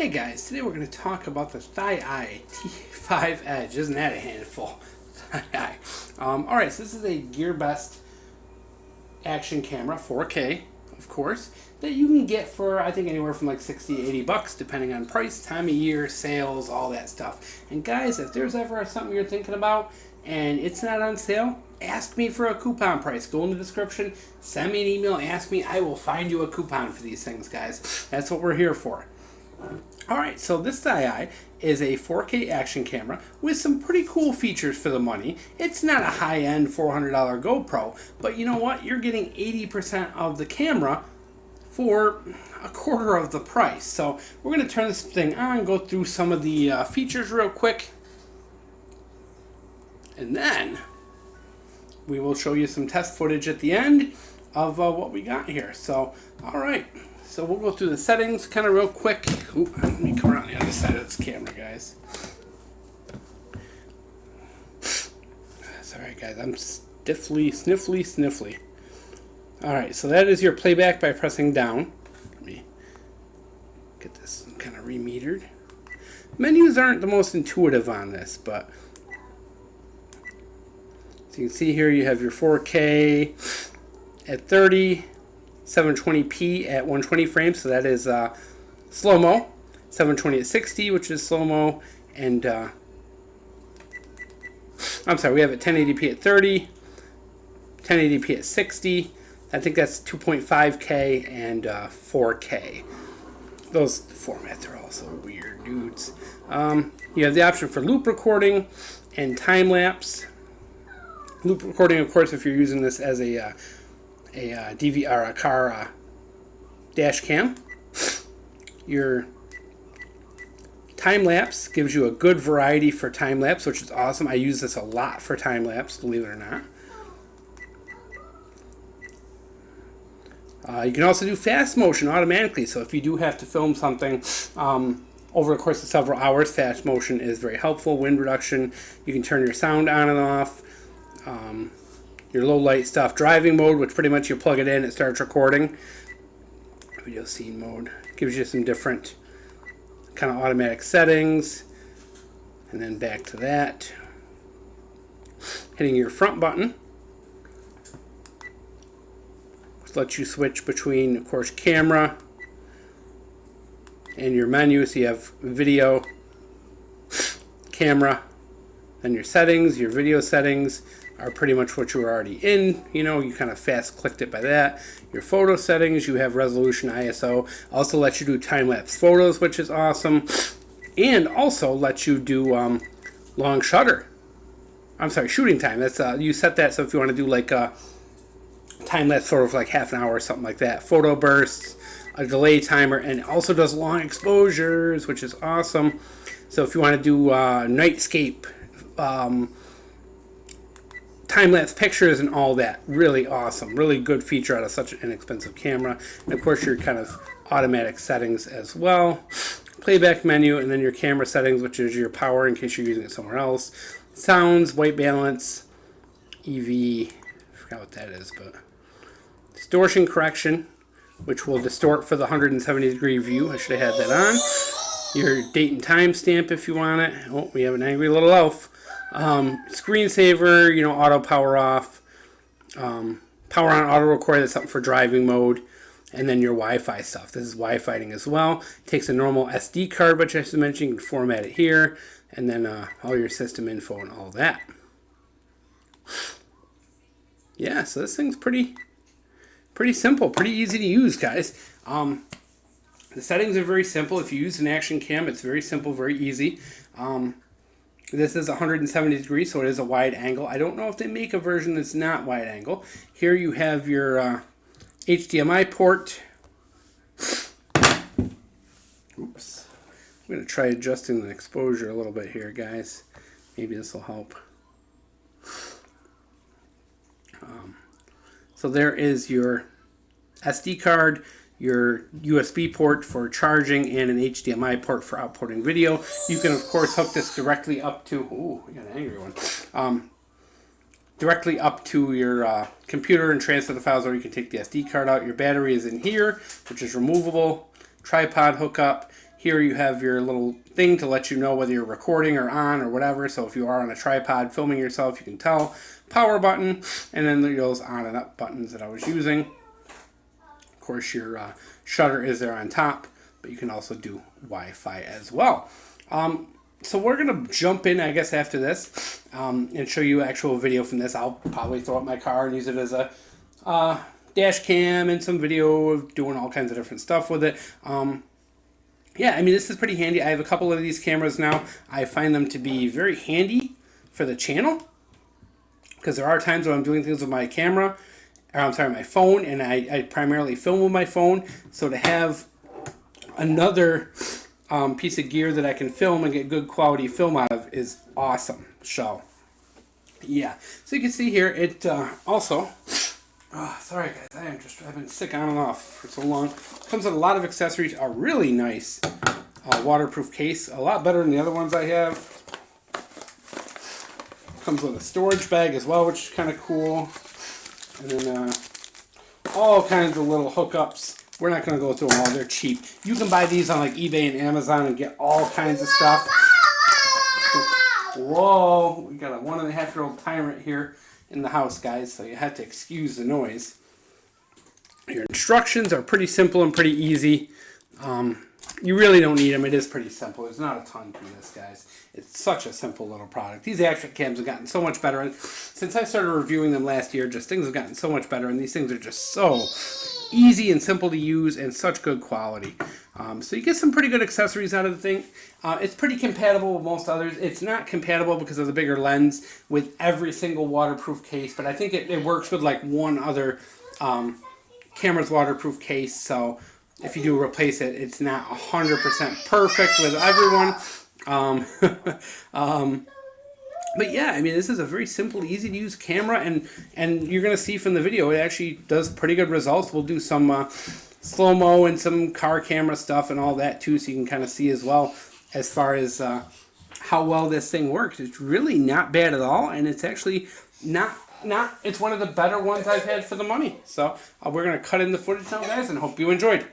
Hey guys, today we're going to talk about the Thieye T5 Edge. Isn't that a handful? Thieye. Alright, so this is a gearbest action camera, 4K, of course, that you can get for, I think, anywhere from like 60 to 80 bucks, depending on price, time of year, sales, all that stuff. And guys, if there's ever something you're thinking about and it's not on sale, ask me for a coupon price. Go in the description, send me an email, ask me. I will find you a coupon for these things, guys. That's what we're here for. Alright, so this Thieye is a 4K action camera with some pretty cool features for the money. It's not a high-end $400 GoPro, but you know what? You're getting 80% of the camera for a quarter of the price. So we're going to turn this thing on, go through some of the features real quick, and then we will show you some test footage at the end of what we got here. So, alright. So we'll go through the settings kind of real quick. Ooh, let me come around the other side of this camera, guys. That's alright, guys. I'm sniffly. Alright, so that is your playback by pressing down. Let me get this kind of remetered. Menus aren't the most intuitive on this, but as you can see here, you have your 4K at 30. 720p at 120 frames, so that is slow-mo. 720 at 60, which is slow-mo, and I'm sorry, we have it 1080p at 30, 1080p at 60. I think that's 2.5K and 4K. Those formats are also weird, dudes. You have the option for loop recording and time-lapse. Loop recording, of course, if you're using this as a DVR, a car dash cam. Your time-lapse gives you a good variety for time-lapse, which is awesome. I use this a lot for time-lapse, believe it or not. You can also do fast motion automatically, so if you do have to film something over the course of several hours, fast motion is very helpful. Wind reduction, you can turn your sound on and off. Your low light stuff, driving mode, which pretty much you plug it in, it starts recording. Video scene mode gives you some different kind of automatic settings, and then back to that. Hitting your front button, which lets you switch between, of course, camera and your menu. So you have video, camera, then your settings, your video settings are pretty much what you're already in. You know, you kind of fast clicked it by that. Your photo settings, you have resolution, ISO. Also lets you do time-lapse photos, which is awesome. And also lets you do long shutter. I'm sorry, shooting time. That's you set that so if you want to do like a time-lapse photo for like half an hour or something like that. Photo bursts, a delay timer, and it also does long exposures, which is awesome. So if you want to do nightscape, time-lapse pictures and all that, really awesome, really good feature out of such an inexpensive camera. And of course your kind of automatic settings as well, playback menu, and then your camera settings, which is your power in case you're using it somewhere else, sounds, white balance, EV, I forgot what that is, but distortion correction, which will distort for the 170-degree view. I should have had that on. Your date and time stamp if you want it. Oh, we have an angry little elf. Screensaver, you know, auto power off, power on auto record, that's something for driving mode, and then your Wi-Fi stuff. This is Wi-Fi-ing as well. It takes a normal SD card, which I just mentioned, you can format it here, and then all your system info and all that. Yeah, so this thing's pretty simple, pretty easy to use, guys. The settings are very simple. If you use an action cam, it's very simple, very easy. This is 170 degrees, so it is a wide angle. I don't know if they make a version that's not wide angle. Here you have your HDMI port. Oops. I'm going to try adjusting the exposure a little bit here, guys. Maybe this will help. So there is your SD card, your USB port for charging, and an HDMI port for outputting video. You can, of course, hook this directly up to... Ooh, we got an angry one. Directly up to your computer and transfer the files, or you can take the SD card out. Your battery is in here, which is removable. Tripod hookup. Here you have your little thing to let you know whether you're recording or on or whatever. So if you are on a tripod filming yourself, you can tell. Power button, and then those on and up buttons that I was using. Of course, your shutter is there on top, but you can also do Wi-Fi as well. So we're going to jump in, I guess, after this and show you actual video from this. I'll probably throw up my car and use it as a dash cam and some video of doing all kinds of different stuff with it. Yeah, I mean, this is pretty handy. I have a couple of these cameras now. I find them to be very handy for the channel, because there are times when I'm doing things with my camera, or I'm sorry, my phone, and I primarily film with my phone. So to have another piece of gear that I can film and get good quality film out of is awesome. So, yeah. So you can see here, it also... Oh, sorry guys, I've been sick on and off for so long. Comes with a lot of accessories, a really nice waterproof case, a lot better than the other ones I have. Comes with a storage bag as well, which is kind of cool. And then all kinds of little hookups. We're not going to go through them all, they're cheap. You can buy these on like eBay and Amazon and get all kinds of stuff. Whoa, we got a 1.5-year-old tyrant here in the house, guys, so you have to excuse the noise. Your instructions are pretty simple and pretty easy. You really don't need them. It is pretty simple. There's not a ton to this, guys. It's such a simple little product. These action cams have gotten so much better, and since I started reviewing them last year, just things have gotten so much better, and these things are just so easy and simple to use and such good quality. So you get some pretty good accessories out of the thing. It's pretty compatible with most others. It's not compatible because of the bigger lens with every single waterproof case, but I think it works with like one other camera's waterproof case. So if you do replace it, it's not 100% perfect with everyone. But yeah, I mean, this is a very simple, easy to use camera, and you're going to see from the video, it actually does pretty good results. We'll do some slow-mo and some car camera stuff and all that too, so you can kind of see as well as far as how well this thing works. It's really not bad at all, and it's actually it's one of the better ones I've had for the money. So we're going to cut in the footage now, guys, and hope you enjoyed.